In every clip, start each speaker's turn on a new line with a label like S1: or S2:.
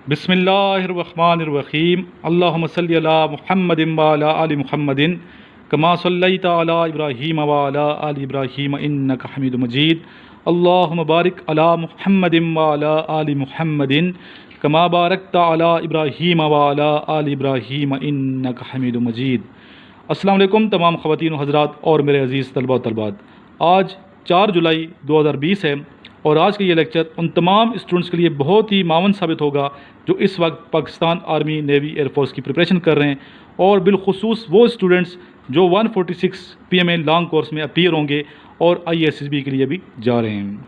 S1: बिस्मिल्लाहिर्रहमानिर्रहीम अल्लाहुम्मा सल्लि अला मुहम्मदिन व अला आलि मुहम्मदिन कमा सल्लैता अला इब्राहीम व अला आलि इब्राहीम इन्नका हमीदुम मजीद अल्लाहुम्मा बारिक अला मुहम्मदिन व अला आलि मुहम्मदिन कमा बारकता अला इब्राहीम व अला आलि इब्राहीम इन्नका हमीदुम मजीद। अस्सलाम वालेकुम तमाम ख़वातीन व हज़रात और मेरे अज़ीज़ तलबा व तलबात, आज 4 जुलाई 2020 है और आज का ये लेक्चर उन तमाम स्टूडेंट्स के लिए बहुत ही मावन साबित होगा जो इस वक्त पाकिस्तान आर्मी, नेवी, एयरफोर्स की प्रिपरेशन कर रहे हैं और बिलखुसूस वो स्टूडेंट्स जो 146 PMA लॉन्ग कोर्स में अपीयर होंगे और ISSB के लिए भी जा रहे हैं।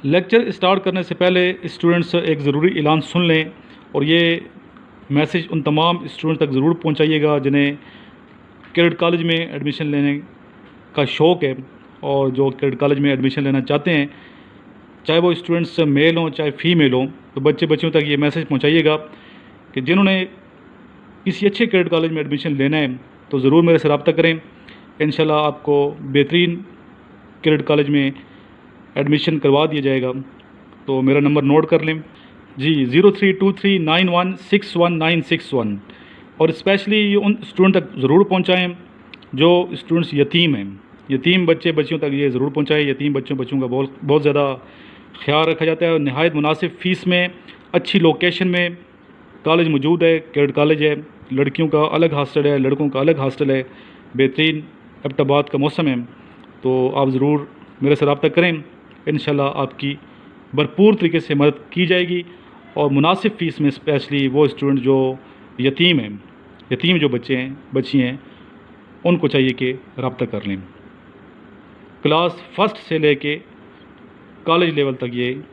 S1: लेक्चर स्टार्ट करने से पहले स्टूडेंट्स एक ज़रूरी ऐलान सुन लें और ये मैसेज उन तमाम स्टूडेंट्स तक ज़रूर पहुँचाइएगा जिन्हें कैडेट कॉलेज में एडमिशन लेने का शौक़ है और जो कैडेट कॉलेज में एडमिशन लेना चाहते हैं, चाहे वो स्टूडेंट्स मेल हों चाहे फ़ीमेल हों, तो बच्चियों तक ये मैसेज पहुंचाइएगा कि जिन्होंने किसी अच्छे कैडेट कॉलेज में एडमिशन लेना है तो ज़रूर मेरे से रब्ता करें। इंशाल्लाह आपको बेहतरीन कैडेट कॉलेज में एडमिशन करवा दिया जाएगा। तो मेरा नंबर नोट कर लें जी, 0323916191 और स्पेशली ये उन स्टूडेंट तक ज़रूर पहुँचाएँ जो स्टूडेंट्स यतीम हैं। यतीम बच्चियों तक ये ज़रूर पहुँचाएँ। यतीम बच्चों का बहुत ज़्यादा ख्याल रखा जाता है और नहायत मुनासिब फ़ीस में अच्छी लोकेशन में कॉलेज मौजूद है। कैडेट कॉलेज है, लड़कियों का अलग हॉस्टल है, लड़कों का अलग हॉस्टल है। बेहतरीन एबटाबाद का मौसम है, तो आप ज़रूर मेरे से रब्ता करें। इंशाल्लाह आपकी भरपूर तरीके से मदद की जाएगी और मुनासिब फ़ीस में स्पेशली वो स्टूडेंट जो यतीम हैं, यतीम जो बच्ची हैं, उनको चाहिए कि रब्ता कर लें। क्लास फर्स्ट से लेके कॉलेज लेवल तक ये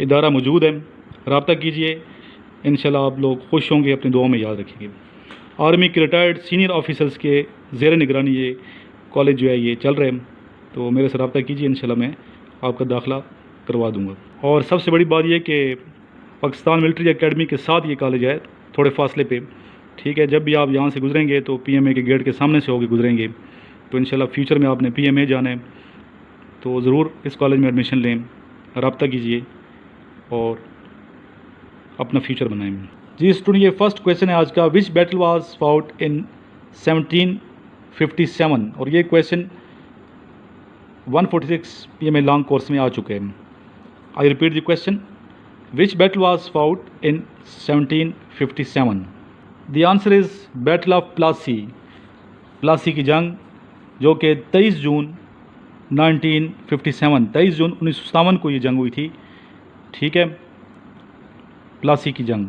S1: इदारा मौजूद है, रब्ता कीजिए। इंशाल्लाह आप लोग खुश होंगे, अपनी दुआओं में याद रखेंगे। आर्मी के रिटायर्ड सीनियर ऑफिसर्स के ज़ेर निगरानी ये कॉलेज जो है ये चल रहे हैं, तो मेरे से रब्ता कीजिए, इंशाल्लाह मैं आपका दाखिला करवा दूँगा। और सबसे बड़ी बात यह कि पाकिस्तान मिलिट्री एकेडमी के साथ ये कॉलेज है, थोड़े फासले पे, ठीक है। जब भी आप यहाँ से गुजरेंगे तो PMA के गेट के सामने से होकर गुजरेंगे, तो इंशाल्लाह फ्यूचर में आपने PMA जाना है तो ज़रूर इस कॉलेज में एडमिशन लें, रब्ता कीजिए और अपना फ्यूचर बनाएं। जी स्टूडेंट, ये फर्स्ट क्वेश्चन है आज का, विच बैटल वाज फाउट इन 1757, और ये क्वेश्चन 146 PMA लॉन्ग कोर्स में आ चुके हैं। I repeat the question, which battle was fought in 1757? The answer is battle of Plassey. Plassey की जंग जो कि 23 जून 1957 को ये जंग हुई थी, ठीक है। प्लासी की जंग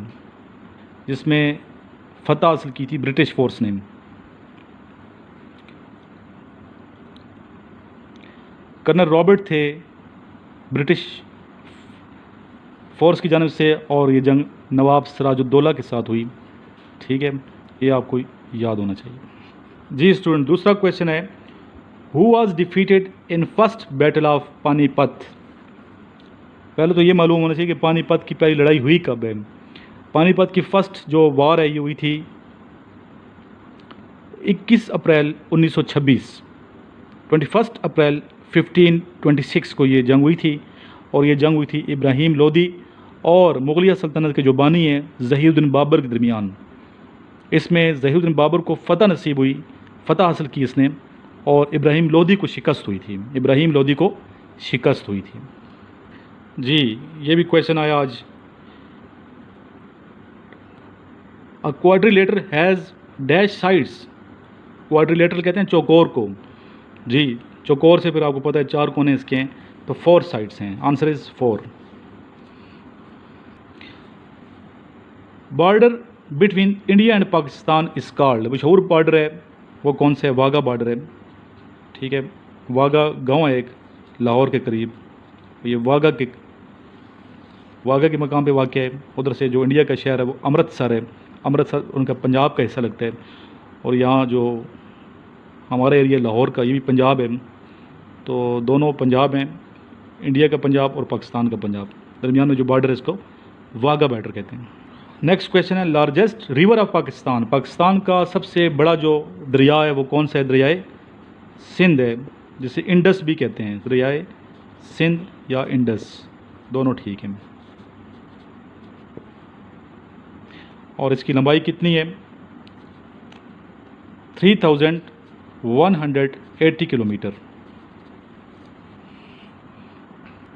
S1: जिसमें फतह हासिल की थी ब्रिटिश फोर्स ने। कर्नल रॉबर्ट थे ब्रिटिश फोर्स की जानिब से और ये जंग नवाब सिराजुद्दौला के साथ हुई, ठीक है। ये आपको याद होना चाहिए। जी स्टूडेंट, दूसरा क्वेश्चन है, who was defeated in first battle of Panipat? पहले तो ये मालूम होना चाहिए कि पानीपत की पहली लड़ाई हुई कब है। पानीपत की फ़र्स्ट जो वार है ये हुई थी 21 अप्रैल 1926। 21 अप्रैल 1526 को ये जंग हुई थी और ये जंग हुई थी इब्राहिम लोदी और मुगलिया सल्तनत के जो बानी हैं ज़हीरुद्दीन बाबर के दरमियान। इसमें ज़हीरुद्दीन बाबर को फ़तह नसीब हुई, फ़तह हासिल की इसने, और इब्राहिम लोदी को शिकस्त हुई थी। इब्राहिम लोदी को शिकस्त हुई थी। जी ये भी क्वेश्चन आया आज, a quadrilateral has dash sides. Quadrilateral कहते हैं चौकोर को। जी चौकोर से फिर आपको पता है 4 कोने इसके हैं, तो 4 साइड्स हैं। Answer is 4। Border between India and Pakistan is called. मशहूर बॉर्डर है वो कौन सा है? वाघा बॉर्डर है, ठीक है। वाघा गांव है एक लाहौर के करीब, ये वाघा के मकाम पे वाक़ है। उधर से जो इंडिया का शहर है वो अमृतसर है। अमृतसर उनका पंजाब का हिस्सा लगता है और यहाँ जो हमारा एरिया लाहौर का ये भी पंजाब है, तो दोनों पंजाब हैं, इंडिया का पंजाब और पाकिस्तान का पंजाब। दरमियान में जो बॉर्डर है इसको वाघा बॉर्डर कहते हैं। नेक्स्ट क्वेश्चन है, largest river of Pakistan. Pakistan का सबसे बड़ा जो दरिया है वो कौन सा है? दरियाए सिंध है, जिसे इंडस भी कहते हैं। दरियाए सिंध या इंडस दोनों ठीक हैं। और इसकी लंबाई कितनी है? 3180 किलोमीटर।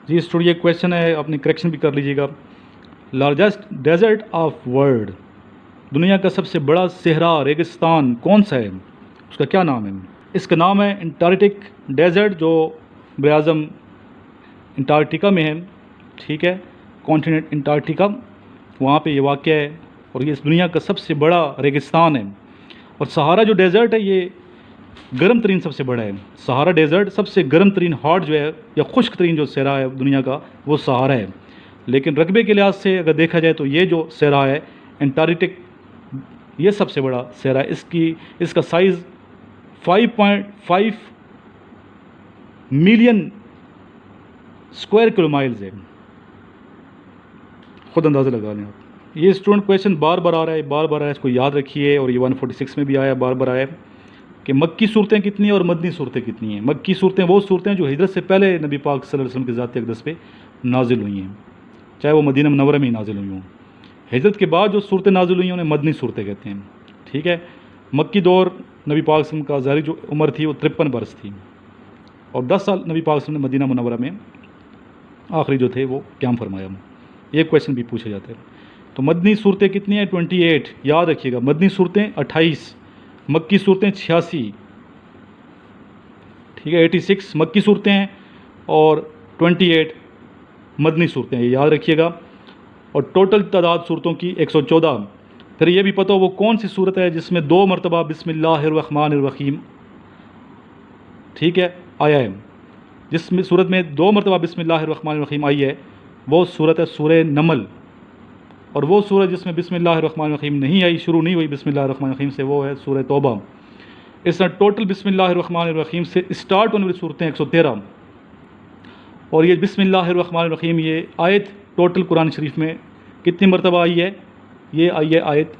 S1: जी स्टूडियो क्वेश्चन है, अपनी करेक्शन भी कर लीजिएगा। लार्जेस्ट डेजर्ट ऑफ वर्ल्ड, दुनिया का सबसे बड़ा सहरा रेगिस्तान कौन सा है? उसका क्या नाम है? इसका नाम है अंटार्कटिक डेजर्ट, जो बराज़म अंटार्कटिका में है। ठीक है, कॉन्टिनेंट अंटार्कटिका, वहाँ पे ये वाक़ है और ये इस दुनिया का सबसे बड़ा रेगिस्तान है। और सहारा जो डेजर्ट है ये गर्म तरीन सबसे बड़ा है। सहारा डेजर्ट सबसे गर्म तरीन हॉट जो है या खुश्क तरीन जो सहरा है दुनिया का वो सहारा है। लेकिन रकबे के लिहाज से अगर देखा जाए तो ये जो सहरा है अंटार्कटिक, ये सबसे बड़ा सहरा है। इसका साइज़ 5.5 मिलियन स्क्वायर किलोमाइल्स है। ख़ुद अंदाज़ा लगा लें आप। ये स्टूडेंट क्वेश्चन बार बार आ रहा है, इसको याद रखिए। और ये 146 में भी आया, बार बार आया कि मक्की सूरतें कितनी हैं और मदनी सूरतें कितनी हैं। मक्की सूरतें वो सूरतें जो हिजरत से पहले नबी पाक सल्लल्लाहु अलैहि वसल्लम की ज़ात अक़दस पे नाजिल हुई हैं, चाहे वो मदीना मुनव्वरा में ही नाजिल हुई हों। हिजरत के बाद जो सूरतें नाजिल हुई हैं उन्हें मदनी सूरतें कहते हैं। ठीक है, मक्की दौर नबी पाक सल्लल्लाहु अलैहि वसल्लम का ज़ाहिरी जो उम्र थी वो 53 बरस थी और 10 साल नबी पाक सल्लल्लाहु अलैहि वसल्लम ने मदीना मुनव्वरा में आखिरी जो थे वो क़याम फरमाया। ये क्वेश्चन भी पूछा जाता है। तो मदनी सूरतें कितनी हैं? 28। याद रखिएगा, मदनी सूरतें 28, मक्की सूरतें 86। ठीक है, 86 मक्की सूरतें हैं और 28 मदनी सूरतें हैं, ये याद रखिएगा। और टोटल तादाद सूरतों की 114। फिर ये भी पता हो वो कौन सी सूरत है जिसमें 2 मरतबा बिस्मिल्लाहिर्रहमानिर्रहीम, ठीक है, आया है। जिसमें सूरत में 2 मरतबा बिस्मिल्लाहिर्रहमानिर्रहीम आई है वो सूरत है सूरह नमल। और वो सूरत जिसमें बिस्मिल्लाहिर्रहमानिर्रहीम नहीं आई, शुरू नहीं हुई बिस्मिल्लाहिर्रहमानिर्रहीम से, वो है सूरह तौबा। इस तरह टोटल बिस्मिल्लाहिर्रहमानिर्रहीम से स्टार्ट होने वाली सूरतें 113। और ये बिस्मिल्लाहिर्रहमानिर्रहीम ये आयत टोटल कुरान शरीफ में कितनी मरतबा आई है? ये आई है आयत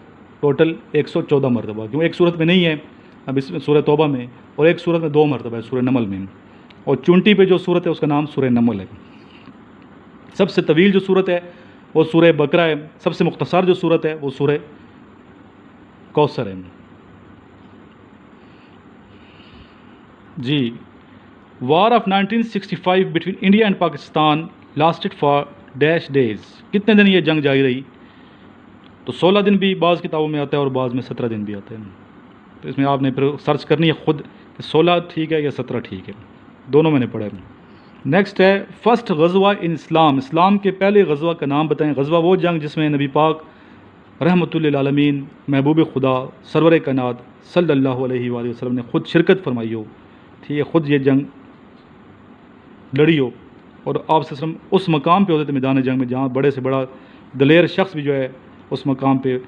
S1: टोटल 114 मरतबा, क्यों एक सूरत में नहीं है अब इसमें सूरह तौबा में, और एक सूरत में 2 मरतबा है सूरह नमल में। और चुंटी पे जो सूरत है उसका नाम सूरह नमल है। सबसे तवील जो सूरत है वो सूरह बकरा है। सबसे मुख्तसर जो सूरत है वो सूरह कौसर है। जी, war of 1965 between India and Pakistan lasted for dash days, कितने दिन ये जंग जारी रही? तो 16 दिन भी बाज़ किताबों में आता है और बाज़ में 17 दिन भी आता है। तो इसमें आपने फिर सर्च करनी है ख़ुद कि 16 ठीक है या 17 ठीक है, दोनों मैंने पढ़ा है। नेक्स्ट है फ़र्स्ट गज़वा इन इस्लाम, इस्लाम के पहले गज़वा का नाम बताएं। गज़वा वो जंग जिसमें नबी पाक रहमतुल लिल आलमीन महबूब खुदा सरवर कायनात सल्लल्लाहु अलैहि वसल्लम ने ख़ुद शिरकत फरमाई हो। ठीक है, ख़ुद ये जंग लड़ी हो और आप सल्लम उस मकाम पे होते थे मैदान जंग में जहाँ बड़े से बड़ा दलेर शख्स भी जो है उस मकाम पे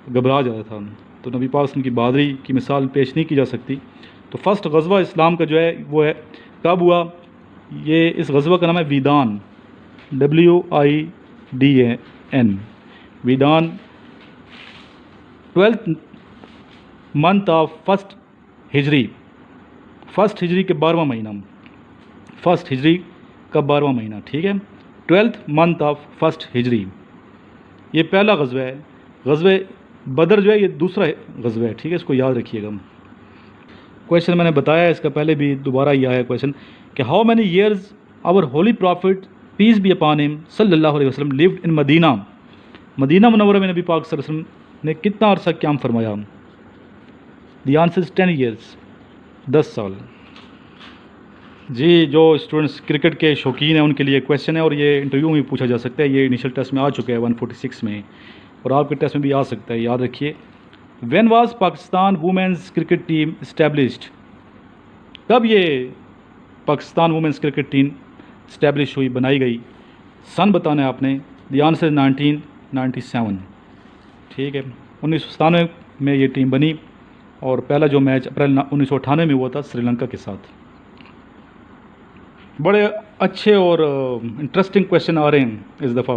S1: घबरा जाता था। तो नबी पाक की बहादुरी की मिसाल पेश नहीं की जा सकती। तो फ़र्स्ट गज़वा इस्लाम का जो है वो है कब हुआ? ये इस गज़वा का नाम है Widan, WIDAN, Widan. 12th month of first हिजरी, फर्स्ट हिजरी के 12वां महीना, फर्स्ट हिजरी का 12वां महीना। ठीक है, 12th मंथ ऑफ फर्स्ट हिजरी, ये पहला गज़वा है। गज़वे बदर जो है ये दूसरा गज़वा है। ठीक है, इसको याद रखिएगा। क्वेश्चन मैंने बताया इसका पहले भी, दोबारा ये आया क्वेश्चन कि how many years our holy prophet peace be upon him सल्लल्लाहु अलैहि वसल्लम लिव्ड इन मदीना, मदीना मुनव्वरा में नबी पाक सल्लल्लाहु अलैहि वसल्लम ने कितना अरसा क़याम फरमाया? द आंसर इज 10 ईयर्स, 10 साल। जी, जो स्टूडेंट्स क्रिकेट के शौकीन हैं उनके लिए क्वेश्चन है और ये इंटरव्यू में पूछा जा सकता है। ये इनिशियल टेस्ट में आ चुका है 146 में और आपके टेस्ट में भी आ सकता है, याद रखिए। When was Pakistan women's cricket team established, कब ये Pakistan women's cricket team establish हुई, बनाई गई? सन बताना है आपने। The answer 1997। ठीक है, 1997 में ये टीम बनी और पहला जो मैच अप्रैल 1998 में हुआ था श्रीलंका के साथ। बड़े अच्छे और इंटरेस्टिंग क्वेश्चन आ रहे हैं इस दफ़ा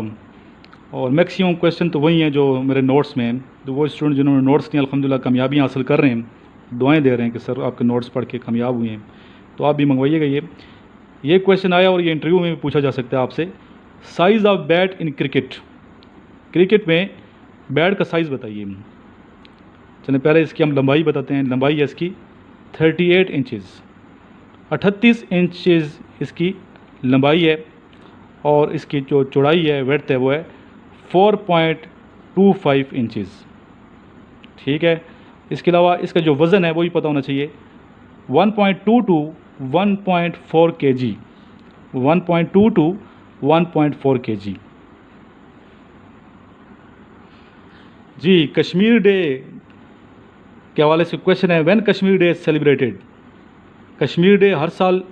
S1: और मैक्सिमम क्वेश्चन तो वही हैं जो मेरे नोट्स में हैं। तो वो स्टूडेंट जिन्होंने नोट्स नहीं अल्हम्दुलिल्लाह कामयाबी हासिल कर रहे हैं, दुआएं दे रहे हैं कि सर आपके नोट्स पढ़ के कामयाब हुए हैं, तो आप भी मंगवाइएगा। ये क्वेश्चन आया और ये इंटरव्यू में भी पूछा जा सकता है आपसे। Size of bat in cricket, cricket में बेड का साइज़ बताइए। चलिए पहले इसकी हम लंबाई बताते हैं। लंबाई है इसकी 38 इंचज़, 38 इंचज़ इसकी लंबाई है, और इसकी जो चौड़ाई है, विड्थ है, वो है 4.25 इंचज़। ठीक है। इसके अलावा इसका जो वज़न है वो भी पता होना चाहिए, 1.2 टू 1.4 kg, 1.2 टू 1.4 kg। जी, कश्मीर डे के हवाले से क्वेश्चन है, when Kashmir day celebrated. Kashmir day हर साल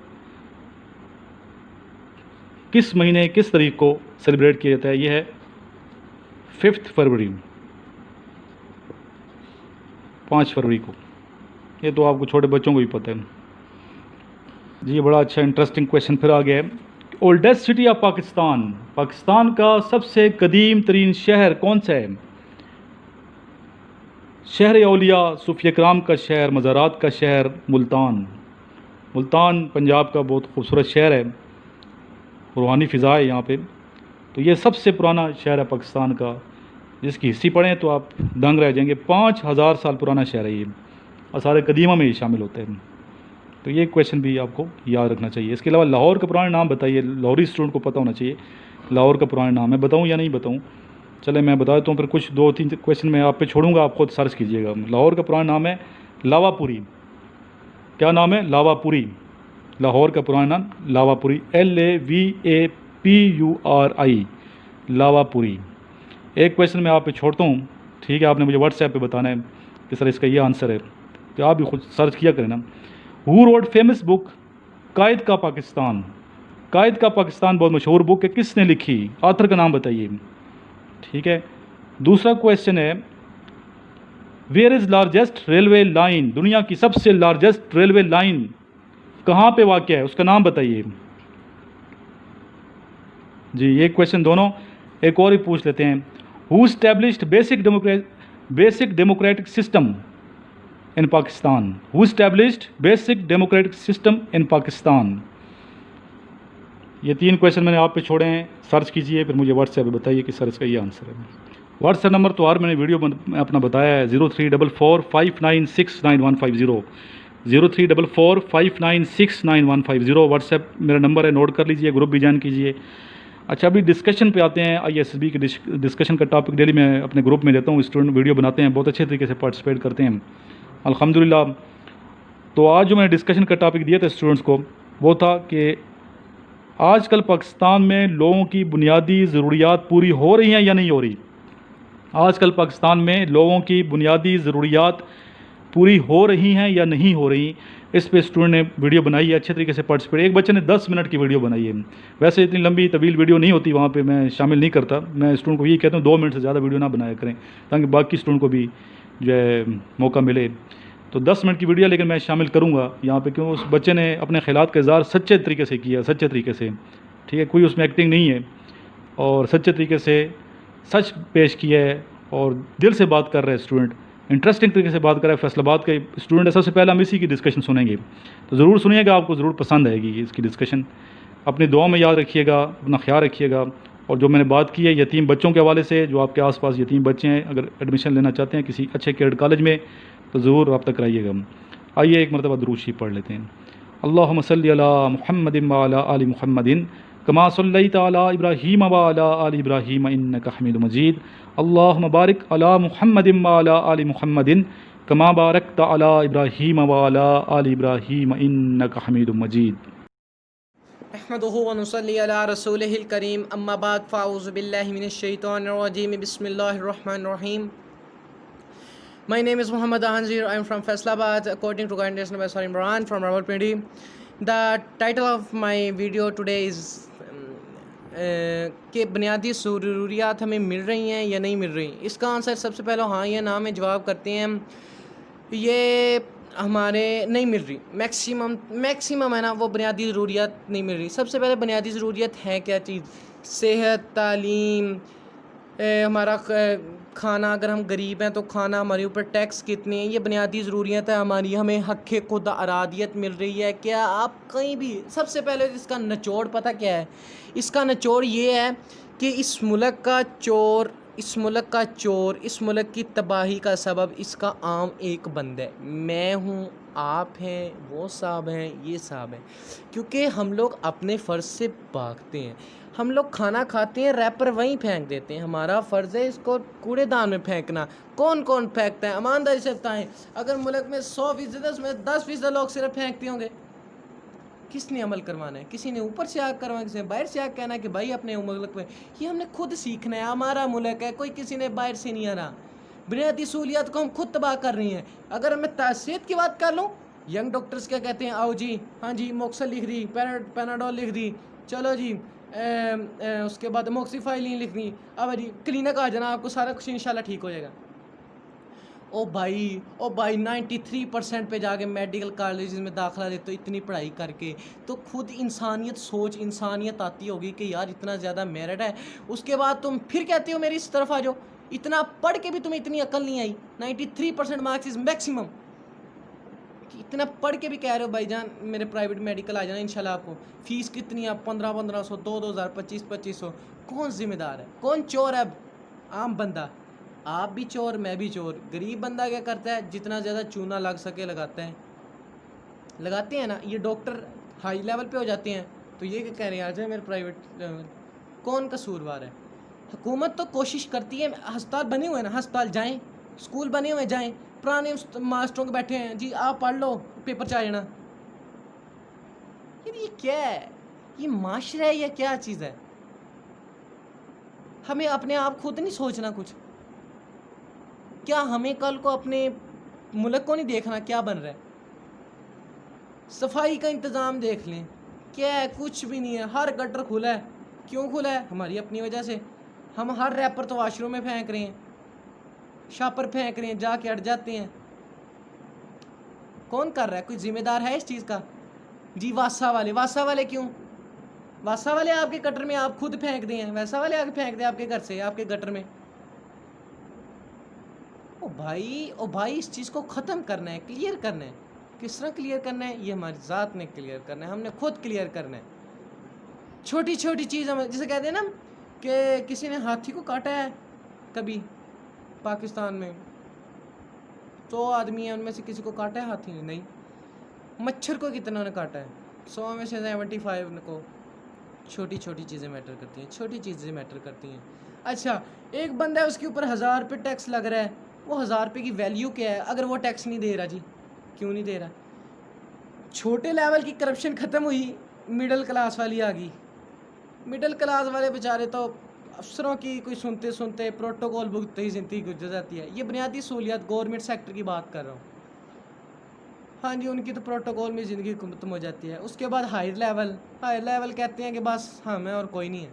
S1: किस महीने किस तारीख को सेलिब्रेट किया जाता है? ये है 5 फरवरी, 5 फरवरी को। ये तो आपको छोटे बच्चों को भी पता है। जी, बड़ा अच्छा इंटरेस्टिंग क्वेश्चन फिर आ गया है। Oldest city of Pakistan, Pakistan का सबसे कदीम तरीन शहर कौन सा है? शहर औलिया, सूफिया कराम का शहर, मज़ारात का शहर, मुल्तान। मुल्तान पंजाब का बहुत खूबसूरत शहर है, रूहानी फ़िज़ा है यहाँ पे। तो ये सबसे पुराना शहर है पाकिस्तान का, जिसकी हिस्ट्री पढ़ें तो आप दंग रह जाएंगे। 5000 साल पुराना शहर है ये, आसार कदीमा में ये शामिल होते हैं। तो ये क्वेश्चन भी आपको याद रखना चाहिए। इसके अलावा लाहौर का पुराना नाम बताइए, लाहौरी स्टूडेंट को पता होना चाहिए लाहौर का पुराना नाम है। बताऊँ या नहीं बताऊँ? चले मैं बता देता हूँ, फिर कुछ 2-3 क्वेश्चन मैं आप पे छोड़ूंगा, आप खुद सर्च कीजिएगा। लाहौर का पुराना नाम है लावापुरी। क्या नाम है? लावापुरी। लाहौर का पुराना नाम लावापुरी, LAVAPURI, लावापुरी। एक क्वेश्चन मैं आप पे छोड़ता हूँ, ठीक है? आपने मुझे व्हाट्सएप पे बताना है कि सर इसका ये आंसर है, तो आप भी खुद सर्च किया करें ना। हु रोड फेमस बुक कायद का पाकिस्तान? कायद का पाकिस्तान बहुत मशहूर बुक है, किसने लिखी? ऑथर का नाम बताइए। ठीक है। दूसरा क्वेश्चन है, where is largest railway line? दुनिया की सबसे लार्जेस्ट रेलवे लाइन कहाँ पे वाक़या है, उसका नाम बताइए। जी, ये क्वेश्चन दोनों एक और ही पूछ लेते हैं। Who established basic democratic system in Pakistan? Who established basic democratic system in Pakistan? ये 3 क्वेश्चन मैंने आप पे छोड़े हैं, सर्च कीजिए, फिर मुझे व्हाट्सएप पे बताइए कि सर इसका ये आंसर है। व्हाट्सएप नंबर तो मैंने वीडियो में अपना बताया है, 034459695150, 034459695150 व्हाट्सएप मेरा नंबर है, नोट कर लीजिए, ग्रुप भी ज्वाइन कीजिए। अच्छा, अभी डिस्कशन पे आते हैं। ISSB के डिस्कशन का टॉपिक डेली मैं अपने ग्रुप में लेता हूँ, स्टूडेंट वीडियो बनाते हैं, बहुत अच्छे तरीके से पार्टिसिपेट करते हैं अल्हम्दुलिल्लाह। तो आज जो मैंने डिस्कशन का टॉपिक दिया था स्टूडेंट्स को, वो था कि आजकल पाकिस्तान में लोगों की बुनियादी ज़रूरियात पूरी हो रही हैं या नहीं हो रही? आजकल पाकिस्तान में लोगों की बुनियादी ज़रूरियात पूरी हो रही हैं या नहीं हो रही? इस पे स्टूडेंट ने वीडियो बनाई है, अच्छे तरीके से पार्टिसिपेट। एक बच्चे ने 10 मिनट की वीडियो बनाई है। वैसे इतनी लंबी तवील वीडियो नहीं होती, वहाँ पे मैं शामिल नहीं करता। मैं स्टूडेंट को यही कहता हूँ 2 मिनट से ज़्यादा वीडियो ना बनाया करें, ताकि बाकी स्टूडेंट को भी जो है मौका मिले। तो 10 मिनट की वीडियो लेकिन मैं शामिल करूँगा यहाँ पे, क्यों? उस बच्चे ने अपने ख़यालात का इज़हार सच्चे तरीके से किया, सच्चे तरीके से, ठीक है? कोई उसमें एक्टिंग नहीं है, और सच्चे तरीके से सच पेश किया है, और दिल से बात कर रहा है स्टूडेंट, इंटरेस्टिंग तरीके से बात कर रहा है। फैसलाबाद का स्टूडेंट है। सबसे पहले हम इसी की डिस्कशन सुनेंगे, तो ज़रूर सुनिएगा, आपको ज़रूर पसंद आएगी इसकी डिस्कशन। अपनी दुआ में याद रखिएगा, अपना ख्याल रखिएगा। और जो मैंने बात की है यतीम बच्चों के हवाले से, जो आपके आसपास यतीम बच्चे हैं, अगर एडमिशन लेना चाहते हैं किसी अच्छे केड कॉलेज में, तो ज़रूर रब्ता कराइएगा। आइए एक मरतबा दुरूद शरीफ पढ़ लेते हैं। अल्लाहुम्मा सल्लि अला मुहम्मदिन व अला आलि मुहम्मदिन कमा सल्लैता अला इब्राहीम व अला आलि इब्राहीम इन्नका हमीदुम मजीद। अल्लाहुम्मा बारिक अला मुहम्मदिन व अला आलि मुहम्मदिन कमा बारकता अला इब्राहीम व अला आलि इब्राहीम इन्नका हमीदुम मजीद।
S2: अहमदुहु व नुसल्ली अला रसूलिहिल करीम, अम्मा बाद, फ़ाऊज़ु बिल्लाहि मिनश शैतानिर रजीम, बिस्मिल्लाहिर रहमानिर रहीम। My name is Muhammad Anzir. I am from Faisalabad, according to guidance by Sir Imran from Rawalpindi. The title of my video today is कि बुनियादी ज़रूरियात हमें मिल रही हैं या नहीं मिल रही। इसका आंसर सबसे पहले हाँ या ना में जवाब करते हैं। ये हमारे नहीं मिल रही, मैक्सिमम है ना, वो बुनियादी ज़रूरियात नहीं मिल रही। सबसे पहले बुनियादी ज़रूरियात है क्या चीज़? सेहत, तालीम, हमारा खाना, अगर हम गरीब हैं तो खाना, हमारे ऊपर टैक्स कितने हैं, ये बुनियादी ज़रूरियात है हमारी। हमें हक़ खुद अरादियत मिल रही है क्या? आप कहीं भी, सबसे पहले इसका निचोड़ पता क्या है? इसका निचोड़ ये है कि इस मुल्क का चोर इस मुल्क का चोर, इस मुल्क की तबाही का सबब इसका आम एक बंदा है, मैं हूँ, आप हैं, वो साहब हैं, ये साहब हैं। क्योंकि हम लोग अपने फ़र्ज़ से भागते हैं। हम लोग खाना खाते हैं, रैपर वहीं फेंक देते हैं। हमारा फ़र्ज़ है इसको कूड़ेदान में फेंकना। कौन कौन फेंकता है? ईमानदारी से बताएं। अगर मुल्क में 100% है, उसमें 10% लोग सिर्फ फेंकते होंगे। किसने अमल करवाना है? किसी ने ऊपर से आग करवाना, किसी ने बाहर से आग कहना है कि भाई अपने मुल्क में। ये हमने खुद सीखना है, हमारा मुल्क है, कोई किसी ने बाहर से नहीं आना। बुनियादी सहूलियात को हम खुद तबाह कर रही हैं। अगर मैं सेहत की बात कर लूँ, यंग डॉक्टर्स क्या कहते हैं, आओ जी, हाँ जी, मोक्सल लिख दी, पैनाडोल लिख दी, चलो जी, उसके बाद मोक्सीफाइलिन लिख दी, अब जी क्लिनिक आ जाना, आपको सारा कुछ इंशाल्लाह ठीक हो जाएगा। ओ भाई 93% पे जाके मेडिकल कॉलेज में दाखिला देते हो इतनी पढ़ाई करके, तो खुद इंसानियत आती होगी कि यार इतना ज़्यादा मेरिट है। उसके बाद तुम फिर कहते हो मेरी इस तरफ आ जाओ। इतना पढ़ के भी तुम्हें इतनी अकल नहीं आई। 93% मार्क्स इज़ मैक्सिमम। इतना पढ़ के भी कह रहे हो भाईजान मेरे प्राइवेट मेडिकल आ जाना इंशाल्लाह। आपको फ़ीस कितनी है? 1500, 2000, 2500। कौन ज़िम्मेदार है? कौन चोर है? अब आम बंदा। आप भी चोर, मैं भी चोर। गरीब बंदा क्या करता है? जितना ज़्यादा चूना लग सके लगाते हैं ना। ये डॉक्टर हाई लेवल पे हो जाते हैं, तो ये क्या कह रहे हैं, आ जाए मेरे प्राइवेट लेवल। कौन कसूरवार है? हुकूमत तो कोशिश करती है, अस्पताल बने हुए हैं ना, अस्पताल जाएं, स्कूल बने हुए जाएं, पुराने मास्टरों के बैठे हैं जी, आप पढ़ लो, पेपर चाहे ना। ये क्या है? ये माशरा है या क्या चीज़ है? हमें अपने आप खुद नहीं सोचना कुछ? क्या हमें कल को अपने मुल्क को नहीं देखना क्या बन रहा है? सफाई का इंतज़ाम देख लें, क्या है? कुछ भी नहीं है। हर गटर खुला है। क्यों खुला है? हमारी अपनी वजह से। हम हर रैपर तो वाशरूम में फेंक रहे हैं, शापर फेंक रहे हैं, जाके अट जाते हैं। कौन कर रहा है? कोई जिम्मेदार है इस चीज़ का? जी वासा वाले क्यों? वासा वाले आपके गटर में आप खुद फेंक दें हैं, वैसा वाले आके फेंक दें आपके घर से, आपके गटर में। ओ भाई इस चीज़ को ख़त्म करना है, क्लियर करना है। किस तरह क्लियर करना है? ये हमारी ज़ात ने क्लियर करना है, हमने खुद क्लियर करना है। छोटी छोटी चीज़ हम जैसे कहते हैं ना कि किसी ने हाथी को काटा है कभी पाकिस्तान में, 100 आदमी है, उनमें से किसी को काटा है हाथी ने? नहीं। मच्छर को कितना ने काटा है? 100 में से 75 को। छोटी छोटी चीज़ें मैटर करती हैं, छोटी चीज़ें मैटर करती हैं। अच्छा, एक बंदा है, उसके ऊपर 1000 रुपये टैक्स लग रहा है, वो 1000 रुपये की वैल्यू क्या है अगर वो टैक्स नहीं दे रहा? जी क्यों नहीं दे रहा? छोटे लेवल की करप्शन ख़त्म हुई, मिडिल क्लास वाली आ गई। मिडिल क्लास वाले बेचारे तो अफसरों की कोई सुनते सुनते प्रोटोकॉल भुगतते ही ज़िंदगी गुजर जाती है। ये बुनियादी सहूलियत गवर्नमेंट सेक्टर की बात कर रहा हूँ। हाँ जी, उनकी तो प्रोटोकॉल में ज़िंदगी खत्म हो जाती है। उसके बाद हायर लेवल कहते हैं कि बस हम हैं और कोई नहीं है।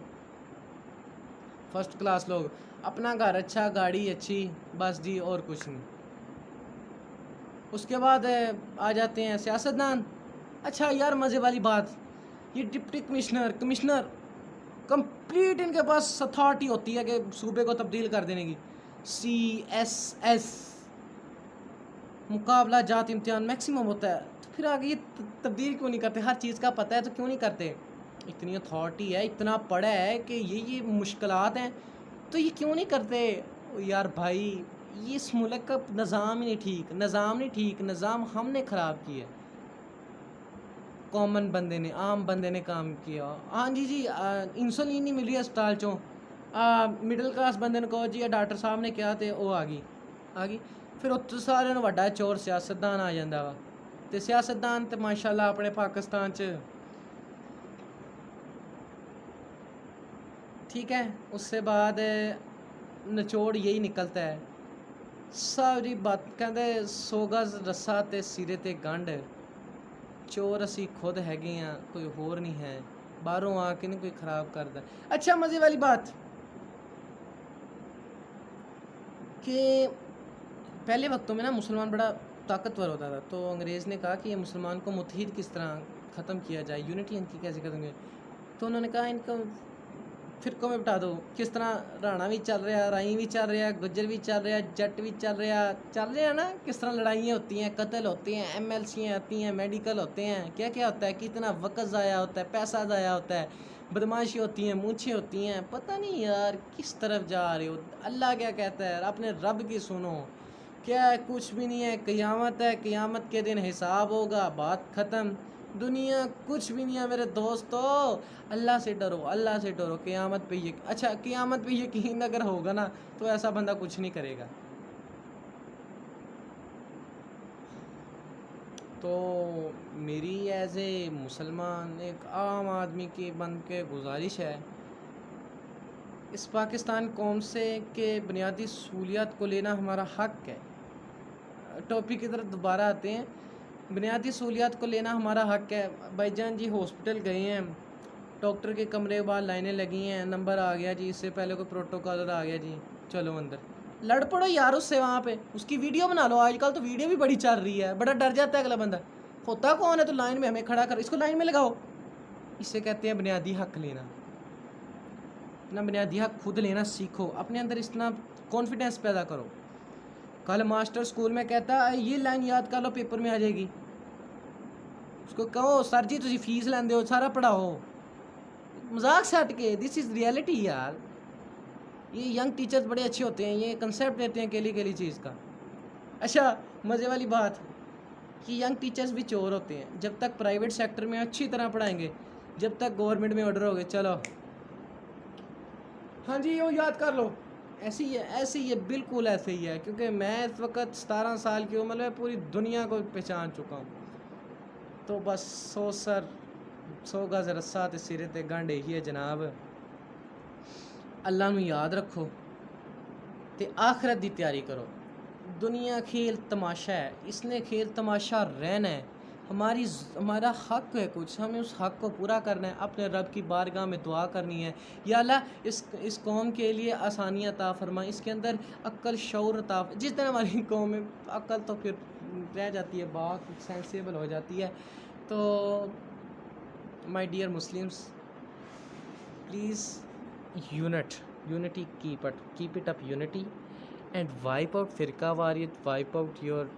S2: फर्स्ट क्लास लोग, अपना घर अच्छा, गाड़ी अच्छी, बस जी और कुछ नहीं। उसके बाद आ जाते हैं सियासतदान। अच्छा यार मज़े वाली बात, ये डिप्टी कमिश्नर कंप्लीट इनके पास अथॉरिटी होती है कि सूबे को तब्दील कर देने की। CSS मुकाबला जात इम्तिहान मैक्सिमम होता है, तो फिर आगे ये तब्दील क्यों नहीं करते? हर चीज़ का पता है तो क्यों नहीं करते? इतनी अथॉरिटी है, इतना पढ़ा है कि ये मुश्किलात हैं, तो ये क्यों नहीं करते? यार भाई ये इस मुल्क का निज़ाम ही नहीं ठीक, निज़ाम हमने ख़राब किया। कॉमन बंदे ने, आम बंदे ने काम किया। हाँ जी इंसुलिन नहीं मिल रही अस्पताल चों, मिडिल क्लास बंदे ने कहो जी डॉक्टर साहब ने कहा तो वो आ गई। फिर उत्तर सारे वड्डा चोर सियासतदान आ जाता वा, तो सियासतदान तो माशाल्लाह अपने पाकिस्तान च ठीक है। उससे बाद निचोड़ यही निकलता है सारी बात, कहते 100 गज रस्सा ते सिरे ते गंढ, चोर असी खुद हैगे हाँ, कोई होर नहीं है, बाहरों आके नहीं कोई ख़राब करता। अच्छा मज़े वाली बात कि पहले वक्तों में ना मुसलमान बड़ा ताकतवर होता था, तो अंग्रेज़ ने कहा कि ये मुसलमान को मुत्तहिद किस तरह ख़त्म किया जाए, यूनिटी इनकी कैसे ख़त्म किया। तो उन्होंने कहा इनको फ़िरक़ों में बटा दो। किस तरह राणा भी चल रहा, राई भी चल रहा, गुज्जर भी चल रहा, जट भी चल रहा ना। किस तरह लड़ाइयाँ होती हैं, कत्ल होते हैं, MLC आती हैं, मेडिकल होते हैं, क्या क्या होता है, कितना वक़्त ज़ाया होता है, पैसा ज़ाया होता है, बदमाशी होती है, मूंछें होती हैं, पता नहीं यार किस तरफ जा रहे हो। अल्लाह क्या कहता है यार, अपने रब की सुनो। क्या है, कुछ भी नहीं है, क़यामत है, क़यामत के दिन हिसाब होगा, बात ख़त्म। दुनिया कुछ भी नहीं है मेरे दोस्तों। अल्लाह से डरो, अल्लाह से डरो। क़यामत पे अच्छा, क़यामत पे यकीन अगर होगा ना तो ऐसा बंदा कुछ नहीं करेगा। तो मेरी एज़ ए मुसलमान एक आम आदमी की बन के गुजारिश है इस पाकिस्तान कौम से कि बुनियादी सहूलियात को लेना हमारा हक़ है। टॉपिक की तरफ दोबारा आते हैं। बुनियादी सहूलियात को लेना हमारा हक़ है। भाईजान जी हॉस्पिटल गए हैं, डॉक्टर के कमरे के बाहर लाइनें लगी हैं, नंबर आ गया जी, इससे पहले कोई प्रोटोकॉलर आ गया जी, चलो अंदर। लड़ पड़ो यार उससे, वहाँ पे उसकी वीडियो बना लो। आजकल तो वीडियो भी बड़ी चल रही है, बड़ा डर जाता है अगला बंदा, होता कौन है तो लाइन में हमें खड़ा कर, इसको लाइन में लगाओ। इससे कहते हैं बुनियादी हक़ लेना। अपना बुनियादी हक़ खुद लेना सीखो, अपने अंदर इतना कॉन्फिडेंस पैदा करो। कल मास्टर स्कूल में कहता है ये लाइन याद कर लो, पेपर में आ जाएगी। उसको कहो सर जी तुसी फीस लेंदे हो, सारा पढ़ाओ। मजाक से हट के, दिस इज़ रियलिटी यार। ये यंग टीचर्स बड़े अच्छे होते हैं, ये कंसेप्ट देते हैं केली केली चीज़ का। अच्छा मज़े वाली बात कि यंग टीचर्स भी चोर होते हैं। जब तक प्राइवेट सेक्टर में अच्छी तरह पढ़ाएंगे, जब तक गवर्नमेंट में ऑर्डर हो गए चलो हाँ जी वो याद कर लो, ऐसी ही है, ऐसे ही है, बिल्कुल ऐसे ही है। क्योंकि मैं इस वक्त 17 साल की उम्र में पूरी दुनिया को पहचान चुका हूँ। तो बस 100 गज रस्सा ते सिरे ते गंढ ही है जनाब। अल्लाह नू याद रखो ते आखिरत दी तैयारी करो। दुनिया खेल तमाशा है, इसने खेल तमाशा रहना है। हमारा हक़ है कुछ, हमें उस हक़ को पूरा करना है। अपने रब की बारगाह में दुआ करनी है, या अल्लाह इस कौम के लिए आसानियाँ अता फरमा, इसके अंदर अक्ल शऊर अता। जिस दिन हमारी कौम में अक्ल तो फिर रह जाती है, बात सेंसेबल हो जाती है। तो my dear Muslims, please unity keep it up unity and wipe out फ़िरका वारियत, wipe out your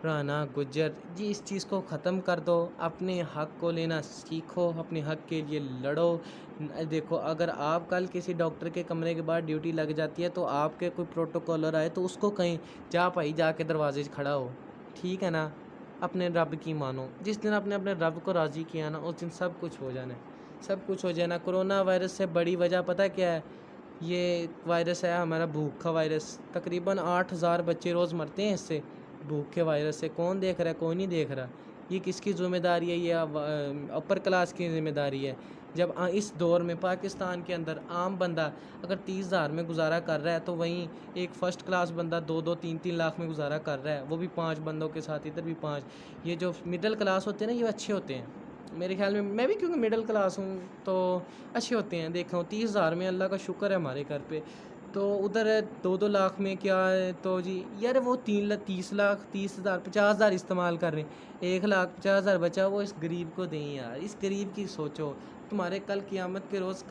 S2: Rana Gujjar ji. इस चीज़ को ख़त्म कर दो, अपने हक़ को लेना सीखो, अपने हक़ के लिए लड़ो। देखो अगर आप कल किसी डॉक्टर के कमरे के बाद ड्यूटी लग जाती है तो आपके कोई प्रोटोकॉलर आए तो उसको कहीं जा भाई, जाके दरवाजे से खड़ा हो, ठीक है ना। अपने रब की मानो, जिस दिन आपने अपने रब को राज़ी किया ना उस दिन सब कुछ हो जाना है, सब कुछ हो जाना। कोरोना वायरस से बड़ी वजह पता क्या है? ये वायरस है हमारा भूख का वायरस। तकरीबन 8000 बच्चे रोज़ मरते हैं इससे, भूख के वायरस से। कौन देख रहा है? कोई नहीं देख रहा। ये किसकी ज़िम्मेदारी है? ये अपर क्लास की ज़िम्मेदारी है। जब इस दौर में पाकिस्तान के अंदर आम बंदा अगर 30,000 में गुजारा कर रहा है तो वहीं एक फ़र्स्ट क्लास बंदा 2-2, 3-3 लाख में गुजारा कर रहा है, वो भी 5 बंदों के साथ, इधर भी 5। ये जो मिडिल क्लास होते हैं ना, ये अच्छे होते हैं मेरे ख्याल में। मैं भी क्योंकि मिडिल क्लास हूँ तो अच्छे होते हैं। देखा हूँ 30,000 में, अल्लाह का शुक्र है हमारे घर पे। तो उधर 2-2 लाख में क्या है तो जी यार वो 30 लाख 30,000 50,000 इस्तेमाल कर रहे हैं। 1,50,000 बचा वो इस गरीब को दें यार। इस गरीब की सोचो, तुम्हारे कल क़यामत के रोज़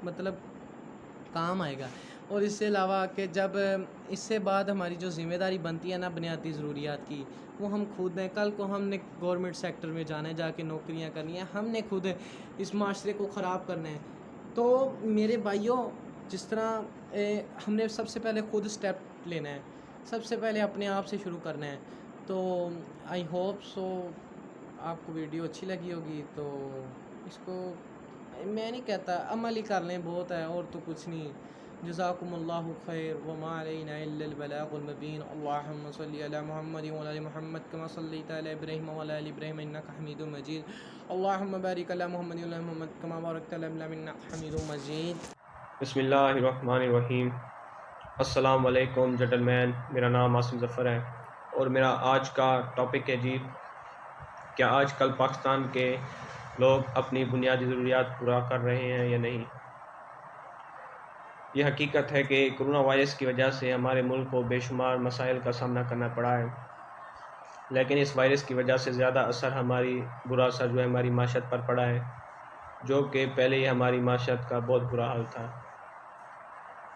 S2: मतलब काम आएगा। और इससे अलावा कि जब इससे बाद हमारी जो ज़िम्मेदारी बनती है ना बुनियादी ज़रूरियात की, वो हम खुद हैं। कल को हमने गवर्नमेंट सेक्टर में जाना है, जाके नौकरियां करनी है, हमने खुद इस माशरे को ख़राब करना है। तो मेरे भाइयों, जिस तरह हमने सबसे पहले खुद स्टेप लेना है, सबसे पहले अपने आप से शुरू करना है। तो आई होप सो आपको वीडियो अच्छी लगी होगी। तो इसको मैं नहीं कहता, अमल ही कर लें बहुत है, और तो कुछ नहीं। जज़ाकुमुल्लाहु खैर व मा अलैना इल्लल बलागुल मुबीन। अल्लाहुम्मा सल्लि अला मुहम्मद व अला मुहम्मद कमा सल्लैता अला इब्राहीम व अला आलि इब्राहीम इन्नका हमीदुम मजीद। अल्लाहुम्मा बारिक अला मुहम्मद व अला मुहम्मद कमा बारकता अला इब्राहीम इन्नका हमीदुम मजीद।
S3: बिस्मिल्लाहिर्रहमानिर्रहीम। अस्सलाम वालेकुम जेंटलमैन, मेरा नाम आसिम ज़फ़र है और मेरा आज का टॉपिक है जी, क्या आजकल पाकिस्तान के लोग अपनी बुनियादी ज़रूरियात पूरा कर रहे हैं या नहीं। ये हकीकत है कि कोरोना वायरस की वजह से हमारे मुल्क को बेशुमार मसाइल का सामना करना पड़ा है, लेकिन इस वायरस की वजह से ज़्यादा असर बुरा असर जो है हमारी माशत पर पड़ा है, जो कि पहले ही हमारी माशत का बहुत बुरा हाल था।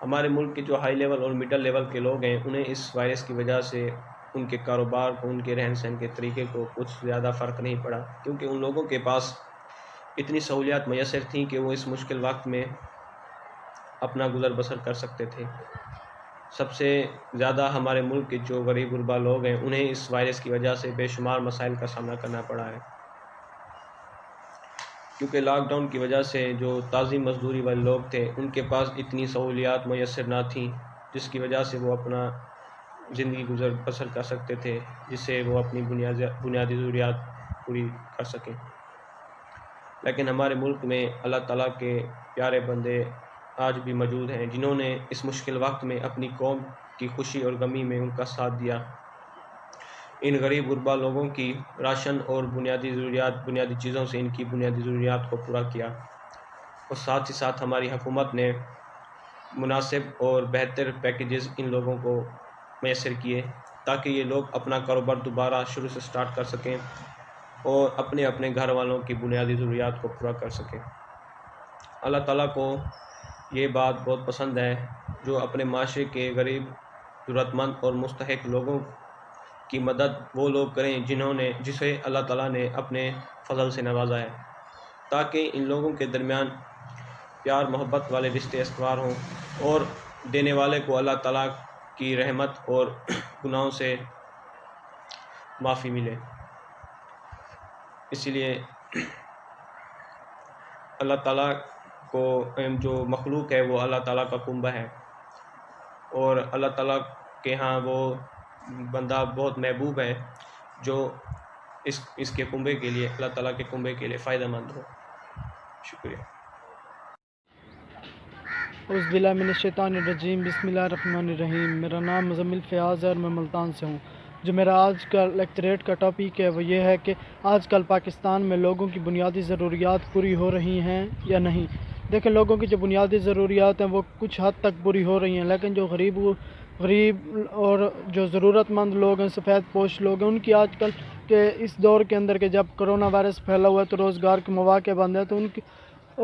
S3: हमारे मुल्क के जो हाई लेवल और मिडल लेवल के लोग हैं, उन्हें इस वायरस की वजह से उनके कारोबार को, उनके रहन सहन के तरीके को कुछ ज़्यादा फ़र्क नहीं पड़ा, क्योंकि उन लोगों के पास इतनी सहूलियात मैसर थीं कि वो इस मुश्किल वक्त में अपना गुज़र बसर कर सकते थे। सबसे ज़्यादा हमारे मुल्क के जो गरीब गुरबा लोग हैं उन्हें इस वायरस की वजह से बेशुमार मसाइल का सामना करना पड़ा है, क्योंकि लॉकडाउन की वजह से जो ताज़ी मजदूरी वाले लोग थे उनके पास इतनी सहूलियात मैसर ना थी जिसकी वजह से वो अपना ज़िंदगी गुज़र बसर कर सकते थे, जिससे वो अपनी बुनियादी ज़रूरियात पूरी कर सकें। लेकिन हमारे मुल्क में अल्लाह ताला के प्यारे बंदे आज भी मौजूद हैं जिन्होंने इस मुश्किल वक्त में अपनी कौम की खुशी और गमी में उनका साथ दिया। इन गरीब गुरबा लोगों की राशन और बुनियादी चीज़ों से इनकी बुनियादी ज़रूरियात को पूरा किया, और साथ ही साथ हमारी हुकूमत ने मुनासिब और बेहतर पैकेजेस इन लोगों को मैसर किए ताकि ये लोग अपना कारोबार दोबारा शुरू से स्टार्ट कर सकें और अपने अपने घर वालों की बुनियादी ज़रूरियात को पूरा कर सकें। अल्लाह ताला को ये बात बहुत पसंद है जो अपने माशरे के गरीब, ज़रूरतमंद और मुस्तहिक लोगों की मदद वो लोग करें जिसे अल्लाह ताला ने अपने फ़ज़ल से नवाजा है, ताकि इन लोगों के दरमियान प्यार मोहब्बत वाले रिश्ते इस्तवार हों और देने वाले को अल्लाह ताला की रहमत और गुनाहों से माफ़ी मिले। इसलिए अल्लाह ताला को जो मखलूक है वो अल्लाह ताला का कुंबा है, और अल्लाह ताला के यहाँ वो बंदा बहुत महबूब है जो इसके कुंबे के लिए, अल्लाह ताला के कुंबे के लिए फ़ायदेमंद हो। शुक्रिया।
S4: औज़ुबिल्लाहिमिनश्शैतानिर्रजीम, बिस्मिल्लाहिर्रहमानिर्रहीम। मेरा नाम मुज़म्मिल फ़याज़ है और मैं मुल्तान से हूँ। जो मेरा आज का लेक्चरेट का टॉपिक है वो ये है कि आजकल पाकिस्तान में लोगों की बुनियादी ज़रूरियात पूरी हो रही हैं या नहीं। देखें, लोगों की जो बुनियादी ज़रूरियात हैं वो कुछ हद तक पूरी हो रही हैं, लेकिन जो गरीब और जो ज़रूरतमंद लोग हैं, सफ़ेद पोश लोग हैं, उनकी आजकल के इस दौर के अंदर के जब कोरोना वायरस फैला हुआ है तो रोज़गार के मौक़े बंद हैं, तो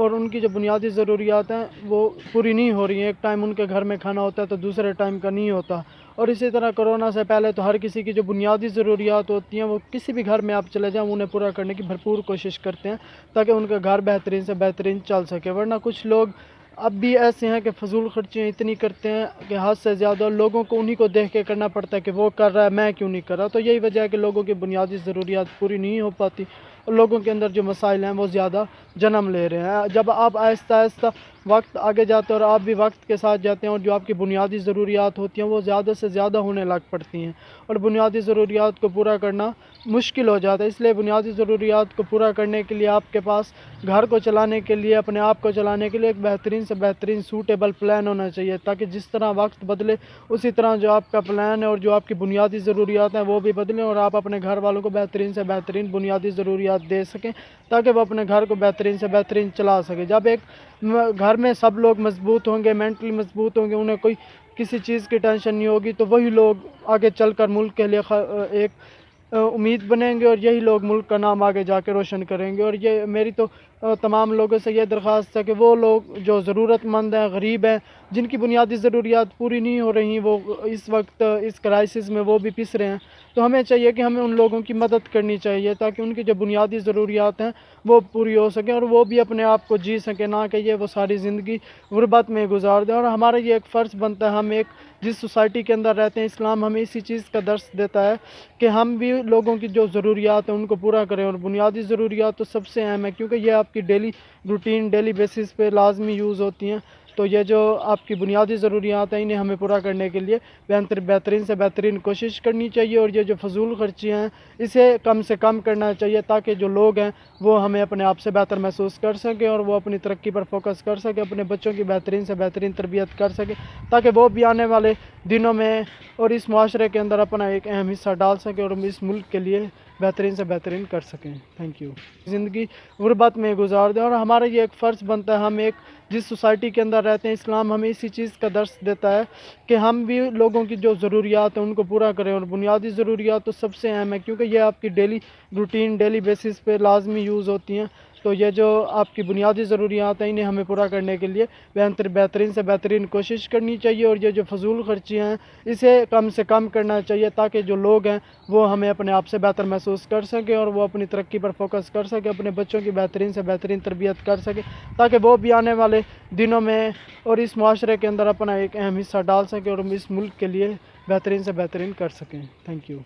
S4: उनकी जो बुनियादी ज़रूरियात हैं वो पूरी नहीं हो रही हैं। एक टाइम उनके घर में खाना होता है तो दूसरे टाइम का नहीं होता। और इसी तरह कोरोना से पहले तो हर किसी की जो बुनियादी ज़रूरियात होती हैं वो किसी भी घर में आप चले जाएँ उन्हें पूरा करने की भरपूर कोशिश करते हैं ताकि उनका घर बेहतरीन से बेहतरीन चल सके। वरना कुछ लोग अब भी ऐसे हैं कि फ़जूल खर्चियाँ इतनी करते हैं कि हद से ज़्यादा, लोगों को उन्हीं को देख के करना पड़ता है कि वो कर रहा है मैं क्यों नहीं कर रहा। तो यही वजह है कि लोगों की बुनियादी ज़रूरियात पूरी नहीं हो पाती और लोगों के अंदर जो मसाइल हैं वो ज़्यादा जन्म ले रहे हैं। जब आप आहिस्ता आहिस्ता वक्त आगे जाते हैं और आप भी वक्त के साथ जाते हैं और जो आपकी बुनियादी ज़रूरियात होती हैं वो ज़्यादा से ज़्यादा होने लग पड़ती हैं और बुनियादी ज़रूरियात को पूरा करना मुश्किल हो जाता है। इसलिए बुनियादी ज़रूरियात को पूरा करने के लिए आपके पास घर को चलाने के लिए, अपने आप को चलाने के लिए एक बेहतरीन से बेहतरीन सूटेबल प्लान होना चाहिए, ताकि जिस तरह वक्त बदले उसी तरह जो आपका प्लान है और जो आपकी बुनियादी ज़रूरियात हैं वो भी बदलें और आप अपने घर वालों को बेहतरीन से बेहतरीन बुनियादी ज़रूरियात दे सकें ताकि वो अपने घर को बेहतरीन से बेहतरीन चला सकें। जब एक घर में सब लोग मजबूत होंगे, मेंटली मजबूत होंगे, उन्हें कोई किसी चीज़ की टेंशन नहीं होगी, तो वही लोग आगे चलकर मुल्क के लिए एक उम्मीद बनेंगे और यही लोग मुल्क का नाम आगे जाके रोशन करेंगे। और ये मेरी तो तमाम लोगों से ये दरख्वास्त है कि वो लोग जो ज़रूरतमंद हैं, गरीब हैं, जिनकी बुनियादी ज़रूरियात पूरी नहीं हो रही, वो इस वक्त इस क्राइसिस में वो भी पिस रहे हैं, तो हमें चाहिए कि हमें उन लोगों की मदद करनी चाहिए ताकि उनकी जो बुनियादी ज़रूरियात हैं वो पूरी हो सकें और वो भी अपने आप को जी सकें, ना कि ये वो सारी ज़िंदगी गुर्बत में गुजार दें। और हमारा ये एक फ़र्ज़ बनता है, हम एक जिस सोसाइटी के अंदर रहते हैं, इस्लाम हमें इसी चीज़ का दर्स देता है कि हम भी लोगों की जो ज़रूरियात हैं उनको पूरा करें। और बुनियादी ज़रूरियात तो सबसे अहम है क्योंकि ये आपकी डेली रूटीन, डेली बेसिस पे लाजमी यूज़ होती हैं। तो ये जो आपकी बुनियादी ज़रूरियात हैं इन्हें हमें पूरा करने के लिए बेहतरीन से बेहतरीन कोशिश करनी चाहिए और ये जो फजूल खर्चियाँ हैं इसे कम से कम करना चाहिए ताकि जो लोग हैं वो हमें अपने आप से बेहतर महसूस कर सकें और वो अपनी तरक्की पर फोकस कर सकें, अपने बच्चों की बेहतरीन से बेहतरीन तरबियत कर सकें ताकि वो भी आने वाले दिनों में और इस माशरे के अंदर अपना एक अहम हिस्सा डाल सकें और इस मुल्क के लिए बेहतरीन से बेहतरीन कर सकें। Thank you. ज़िंदगी गुर्बत में गुजार दें और हमारा ये एक फ़र्ज़ बनता है, हम एक जिस सोसाइटी के अंदर रहते हैं, इस्लाम हमें इसी चीज़ का दर्स देता है कि हम भी लोगों की जो ज़रूरियात हैं उनको पूरा करें। और बुनियादी ज़रूरियात तो सबसे अहम है क्योंकि ये आपकी डेली रूटीन, डेली बेसिस पे लाजमी यूज़ होती हैं। तो ये जो आपकी बुनियादी ज़रूरियात हैं इन्हें हमें पूरा करने के लिए बेहतरीन से बेहतरीन कोशिश करनी चाहिए, और ये जो फजूल खर्चियाँ हैं इसे कम से कम करना चाहिए, ताकि जो लोग हैं वो हमें अपने आप से बेहतर महसूस कर सकें और वो अपनी तरक्की पर फोकस कर सकें, अपने बच्चों की बेहतरीन से बेहतरीन तरबियत कर सकें, ताकि वो भी आने वाले दिनों में और इस माशरे के अंदर अपना एक अहम हिस्सा डाल सकें और इस मुल्क के लिए बेहतरीन से बेहतरीन कर सकें। Thank you.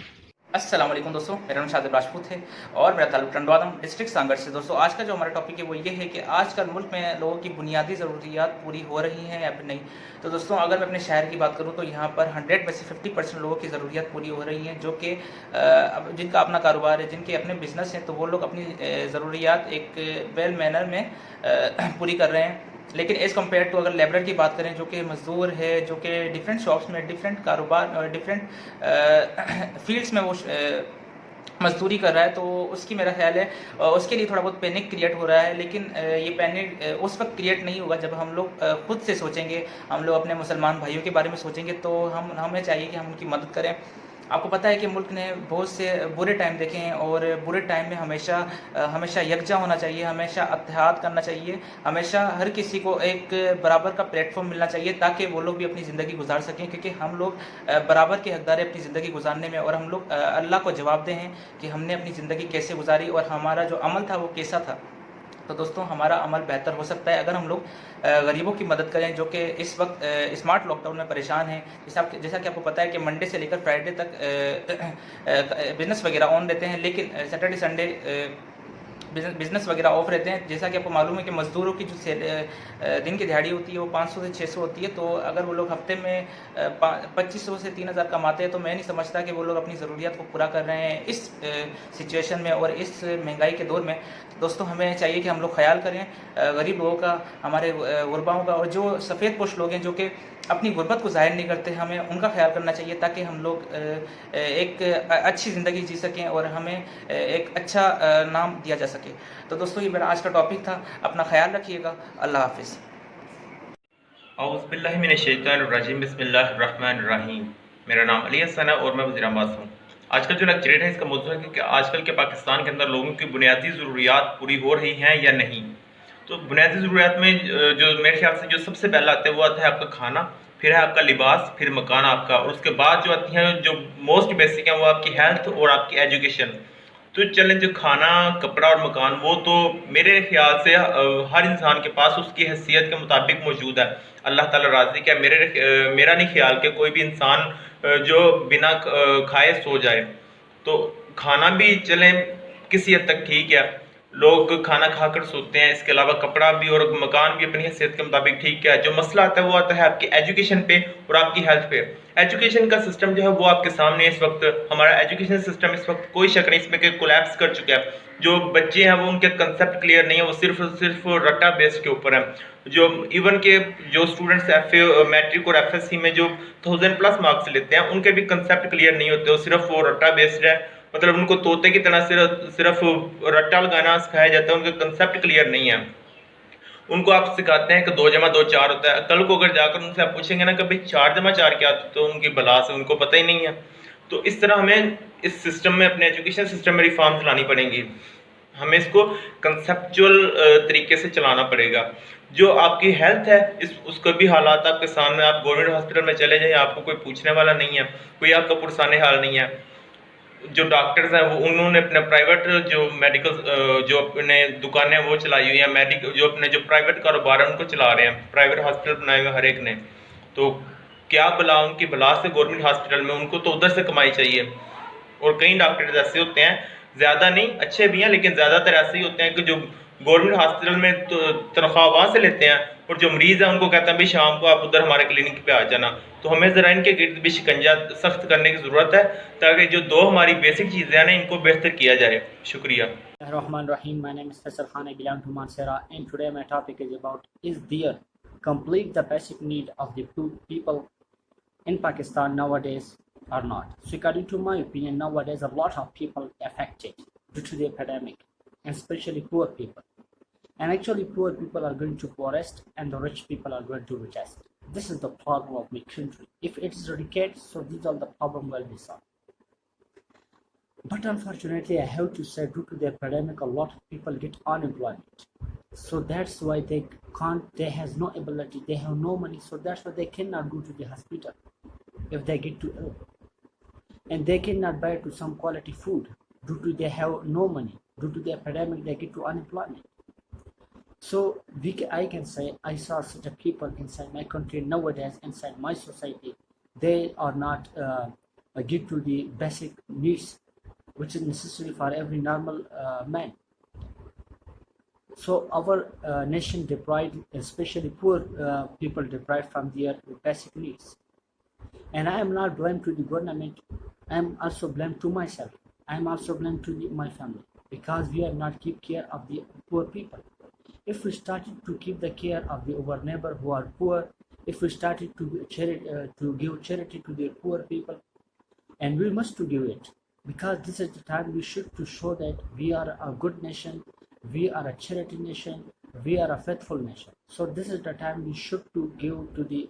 S5: अस्सलाम वालेकुम दोस्तों, मेरा नाम शादिब राजपूत है और मेरा ताल्लुक टंडवादम डिस्ट्रिक्ट सांगड़ से। दोस्तों आज का जो हमारा टॉपिक है वो ये है कि आजकल मुल्क में लोगों की बुनियादी ज़रूरियात पूरी हो रही हैं या फिर नहीं। तो दोस्तों अगर मैं अपने शहर की बात करूं तो यहाँ पर 100 में से 50% लोगों की ज़रूरियात पूरी हो रही हैं, जो कि जिनका अपना कारोबार है, जिनके अपने बिजनेस हैं, तो वो लोग अपनी ज़रूरियात एक वेल मैनर में पूरी कर रहे हैं। लेकिन एज़ कम्पेयर टू अगर लेबर की बात करें, जो कि मज़दूर है, जो कि डिफरेंट शॉप्स में, डिफरेंट कारोबार और डिफरेंट फील्ड्स में वो मजदूरी कर रहा है, तो उसकी मेरा ख्याल है उसके लिए थोड़ा बहुत पैनिक क्रिएट हो रहा है। लेकिन ये पैनिक उस वक्त क्रिएट नहीं होगा जब हम लोग खुद से सोचेंगे, हम लोग अपने मुसलमान भाइयों के बारे में सोचेंगे, तो हमें चाहिए कि हम उनकी मदद करें। आपको पता है कि मुल्क ने बहुत से बुरे टाइम देखे हैं और बुरे टाइम में हमेशा यकजा होना चाहिए, हमेशा इत्तेहाद करना चाहिए, हमेशा हर किसी को एक बराबर का प्लेटफॉर्म मिलना चाहिए, ताकि वो लोग भी अपनी ज़िंदगी गुजार सकें, क्योंकि हम लोग बराबर के हकदार हैं अपनी ज़िंदगी गुजारने में, और हम लोग अल्लाह को जवाबदेह हैं कि हमने अपनी ज़िंदगी कैसे गुजारी और हमारा जो अमल था वो कैसा था। तो दोस्तों हमारा अमल बेहतर हो सकता है अगर हम लोग गरीबों की मदद करें, जो कि इस वक्त स्मार्ट लॉकडाउन में परेशान हैं। जैसा कि आपको पता है कि मंडे से लेकर फ्राइडे तक बिज़नेस वगैरह ऑन रहते हैं, लेकिन सैटरडे संडे बिज़नेस वगैरह ऑफ रहते हैं। जैसा कि आपको मालूम है कि मज़दूरों की जो दिन की दिहाड़ी होती है वो 500 से 600 होती है, तो अगर वो लोग हफ्ते में 2500 से 3000 कमाते हैं, तो मैं नहीं समझता कि वो लोग अपनी ज़रूरियात को पूरा कर रहे हैं इस सिचुएशन में और इस महंगाई के दौर में। दोस्तों हमें चाहिए कि हम लोग ख्याल करें गरीब लोगों का, हमारे गुरबाओं का, और जो सफ़ेद पोश लोग हैं जो कि अपनी गुर्बत को ज़ाहिर नहीं करते, हमें उनका ख्याल करना चाहिए, ताकि हम लोग एक अच्छी ज़िंदगी जी सकें और हमें एक अच्छा नाम दिया जा सके। तो दोस्तों ये मेरा आज का टॉपिक था, अपना ख्याल रखिएगा, अल्लाह हाफिज़।
S6: औज़ुबिल्लाहिमिनश्शैतानिर्रजीम, बिस्मिल्लाहिर्रहमानिर्रहीम। मेरा नाम अली हसन है और मैं वज़ीराबाद हूँ। आज का जो लेक्चर है इसका मौजूद है कि आजकल के पाकिस्तान के अंदर लोगों की बुनियादी ज़रूरियात पूरी हो रही हैं या नहीं। तो बुनियादी ज़रूरियात में जो मेरे ख्याल से जो सबसे पहला आता है वो आता है आपका खाना, फिर है आपका लिबास, फिर मकान आपका, और उसके बाद जो आती हैं जो मोस्ट बेसिक हैं वो आपकी हेल्थ और आपकी एजुकेशन। तो चलें, जो खाना, कपड़ा और मकान वो तो मेरे ख्याल से हर इंसान के पास उसकी हैसियत के मुताबिक मौजूद है। अल्लाह ताला राज़ी क्या, मेरा नहीं ख्याल कि कोई भी इंसान जो बिना खाए सो जाए। तो खाना भी चलें किसी हद तक ठीक है, लोग खाना खाकर सोते हैं, इसके अलावा कपड़ा भी और मकान भी अपनी हैसियत के मुताबिक ठीक है। जो मसला आता है वो आता है आपकी एजुकेशन पे और आपकी हेल्थ पे। एजुकेशन का सिस्टम जो है वो आपके सामने इस वक्त, हमारा एजुकेशन सिस्टम इस वक्त कोई शक नहीं इसमें कि कोलैप्स कर चुका है। जो बच्चे हैं वो उनके कंसेप्ट क्लियर नहीं है, वो सिर्फ रट्टा बेस के ऊपर है। जो इवन के जो स्टूडेंट्स मैट्रिक और एफएससी में जो 1000+ मार्क्स लेते हैं उनके भी कंसेप्ट क्लियर नहीं होते, वो सिर्फ वो रट्टा बेस्ड है, मतलब उनको तोते की तरह सिर्फ रट्टा लगाना सिखाया जाता है, उनका कंसेप्ट क्लियर नहीं है। उनको आप सिखाते हैं कि 2 जमा 2 4 होता है, कल को अगर जाकर उनसे आप पूछेंगे ना कि भाई 4 जमा 4 क्या, तो उनकी बला से उनको पता ही नहीं है। तो इस तरह हमें इस सिस्टम में, अपने एजुकेशन सिस्टम में रिफॉर्म्स लानी पड़ेंगी। हमें इसको कंसेप्चुअल तरीके से चलाना पड़ेगा। जो आपकी हेल्थ है उसका भी हालात आपके सामने, आप गवर्नमेंट हॉस्पिटल में चले जाएं, आपको कोई पूछने वाला नहीं है, कोई आपका पुरसाने हाल नहीं है। जो डॉक्टर्स हैं वो उन्होंने अपने प्राइवेट जो मेडिकल जो अपने दुकानें वो चलाई हुई हैं, जो अपने जो प्राइवेट कारोबार है उनको चला रहे हैं, प्राइवेट हॉस्पिटल बनाए हुए हर एक ने। तो क्या भला उनकी भला से गवर्नमेंट हॉस्पिटल में, उनको तो उधर से कमाई चाहिए। और कई डॉक्टर्स ऐसे होते हैं, ज़्यादा नहीं, अच्छे भी हैं, लेकिन ज़्यादातर ऐसे ही होते हैं कि जो गवर्नमेंट हॉस्पिटल में तो तनख्वाह वहाँ से लेते हैं, और जो मरीज़ है उनको कहते हैं भाई शाम को आप उधर हमारे क्लिनिक पे आ जाना। तो हमें ज़रा इनके गिर्द भी शिकंजा सख्त करने की ज़रूरत है, ताकि जो 2 हमारी बेसिक चीज़ें हैं ना इनको बेहतर किया जाए। शुक्रिया।
S7: Rahim. My name is Faisal Khan. I belong to Mansehra, and today my topic is about: is there complete the basic need of the people in Pakistan nowadays or not? So according to my opinion, nowadays a lot of people affected due to the epidemic, and especially poor people. And actually poor people are going to poorest and the rich people are going to richest. This is the problem of my country. If it is eradicated, so these all the problem will be solved. But unfortunately, I have to say, due to the pandemic, a lot of people get unemployment. So that's why they can't, they has no ability, they have no money. So that's why they cannot go to the hospital if they get too ill. And they cannot buy to some quality food due to they have no money. Due to the epidemic, they get to unemployment. So I can say I saw such a people inside my country nowadays, inside my society, they are not get to the basic needs which is necessary for every normal man. So our nation deprived, especially poor people deprived from their basic needs. And I am not blamed to the government. I am also blamed to myself. I am also blamed to my family because we have not keep care of the poor people. If we started to keep the care of our neighbor who are poor, if we started to give charity to the poor people, and we must to give it, because this is the time we should to show that we are a good nation, we are a charity nation, we are a faithful nation. So this is the time we should to give to the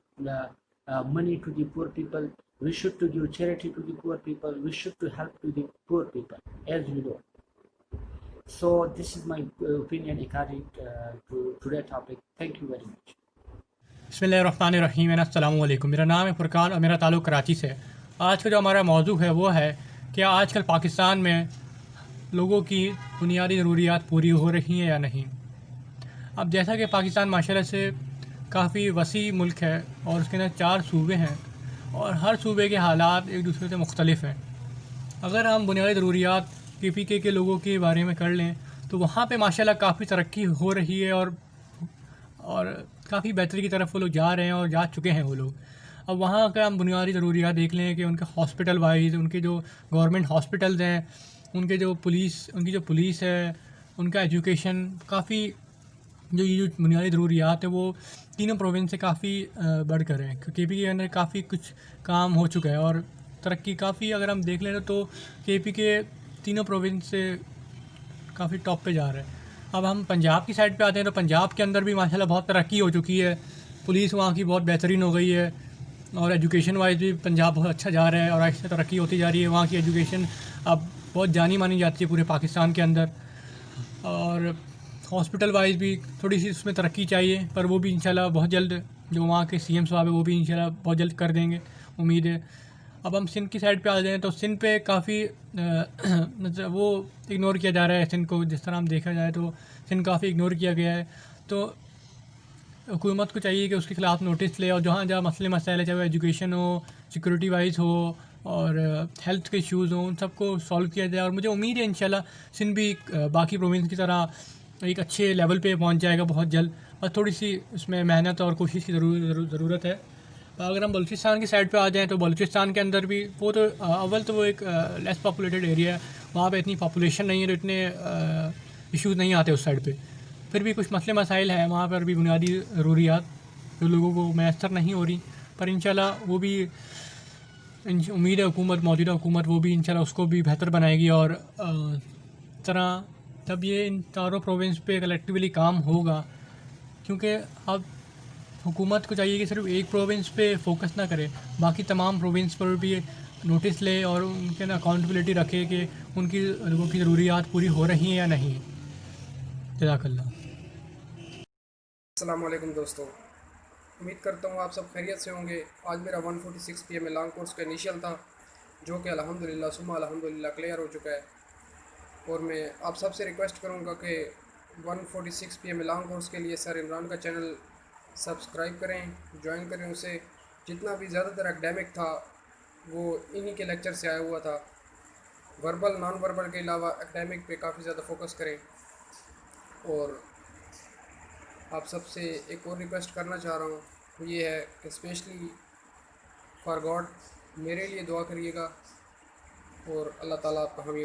S7: money to the poor people. We should to give charity to the poor people. We should to help to the poor people as we do. So this is my opinion according to today's topic. Thank you very much.
S8: बिस्मिल्लाहिर्रहमानिर्रहीम अस्सलामु अलैकुम। मेरा नाम है फुरकान और मेरा ताल्लुक़ कराची से। आज का जो हमारा मौजू है वो है कि आजकल पाकिस्तान में लोगों की बुनियादी ज़रूरियात पूरी हो रही हैं या नहीं। अब जैसा कि पाकिस्तान माशाल्लाह से काफ़ी वसी मुल्क है और उसके अंदर 4 सूबे हैं और हर सूबे के हालात एक दूसरे से मुख्तलिफ हैं। अगर हम बुनियादी ज़रूरियात KPK के लोगों के बारे में कर लें तो वहाँ पे माशाल्लाह काफ़ी तरक्की हो रही है और काफ़ी बेहतरी की तरफ वो लोग जा रहे हैं और जा चुके हैं वो लोग। अब वहाँ का हम बुनियादी ज़रूरियात देख लें कि उनके हॉस्पिटल वाइज, उनके जो गवर्नमेंट हॉस्पिटल्स हैं, उनकी जो पुलिस है, उनका एजुकेशन, काफ़ी ये जो बुनियादी ज़रूरियात है वो तीनों प्रोविंस से काफ़ी बढ़ कर हैं। KPK के अंदर काफ़ी कुछ काम हो चुका है और तरक्की काफ़ी अगर हम देख लें तो KPK तीनों प्रोविंस से काफ़ी टॉप पे जा रहा है। अब हम पंजाब की साइड पे आते हैं तो पंजाब के अंदर भी माशाल्लाह बहुत तरक्की हो चुकी है। पुलिस वहाँ की बहुत बेहतरीन हो गई है और एजुकेशन वाइज भी पंजाब बहुत अच्छा जा रहा है और ऐसे तरक्की होती जा रही है। वहाँ की एजुकेशन अब बहुत जानी मानी जाती है पूरे पाकिस्तान के अंदर। और हॉस्पिटल वाइज भी थोड़ी सी उसमें तरक्की चाहिए, पर वो भी इंशाल्लाह बहुत जल्द जो वहाँ के CM साहब है वो भी इंशाल्लाह बहुत जल्द कर देंगे, उम्मीद है। अब हम सिंध की साइड पे आ जाएँ तो सिंध पे काफ़ी मतलब वो इग्नोर किया जा रहा है। सिंध को जिस तरह हम देखा जाए तो सिंध काफ़ी इग्नोर किया गया है। तो हुकूमत को चाहिए कि उसके ख़िलाफ़ नोटिस ले और जहाँ जहाँ मसले मसाइल, चाहे वो एजुकेशन हो, सिक्योरिटी वाइज हो और हेल्थ के इश्यूज़ हों, उन सबको सॉल्व किया जाए। और मुझे उम्मीद है इंशाल्लाह सिंध भी बाकी प्रोविंस की तरह एक अच्छे लेवल पे पहुँच जाएगा बहुत जल्द। और थोड़ी सी उसमें मेहनत और कोशिश की ज़रूरत है। अगर हम बलूचिस्तान की साइड पे आ जाएँ तो बलूचिस्तान के अंदर भी वो तो अव्वल तो वो एक लेस पॉपुलेटेड एरिया है, वहाँ पे इतनी पॉपुलेशन नहीं है तो इतने इश्यूज़ नहीं आते उस साइड पे। फिर भी कुछ मसले मसाइल हैं वहाँ पर भी, बुनियादी ज़रूरियात जो लोगों को मैसर नहीं हो रही, पर इंशाल्लाह वो भी उम्मीद है मौजूदा हुकूमत वो भी इंशाल्लाह उसको भी बेहतर बनाएगी। और तरह तब ये इन चारों प्रोविंस पे कलेक्टिवली काम होगा, क्योंकि अब हुकूमत को चाहिए कि सिर्फ एक प्रोविंस पे फोकस ना करे, बाकी तमाम प्रोविंस पर भी नोटिस ले और उनके ना अकाउंटेबिलिटी रखे कि उनकी लोगों की ज़रूरियात पूरी हो रही हैं या नहीं। जज़ाकल्लाह।
S9: अस्सलाम वालेकुम दोस्तों, उम्मीद करता हूँ आप सब खैरियत से होंगे। आज मेरा 146 PM लॉन्ग कोर्स का इनिशियल था, जो कि अल्हम्दुलिल्लाह सुम्मा अल्हम्दुलिल्लाह क्लियर हो चुका है। और मैं आप सब से रिक्वेस्ट करूँगा कि 146 PM लॉन्ग कोर्स के लिए सर इमरान का चैनल सब्सक्राइब करें, ज्वाइन करें उसे। जितना भी ज़्यादातर एकेडमिक था वो इन्हीं के लेक्चर से आया हुआ था। वर्बल नॉन वर्बल के अलावा एकेडमिक पे काफ़ी ज़्यादा फोकस करें। और आप सबसे एक और रिक्वेस्ट करना चाह रहा हूँ, वो ये है कि स्पेशली फॉर गॉड मेरे लिए दुआ करिएगा और अल्लाह ताला आपका हामी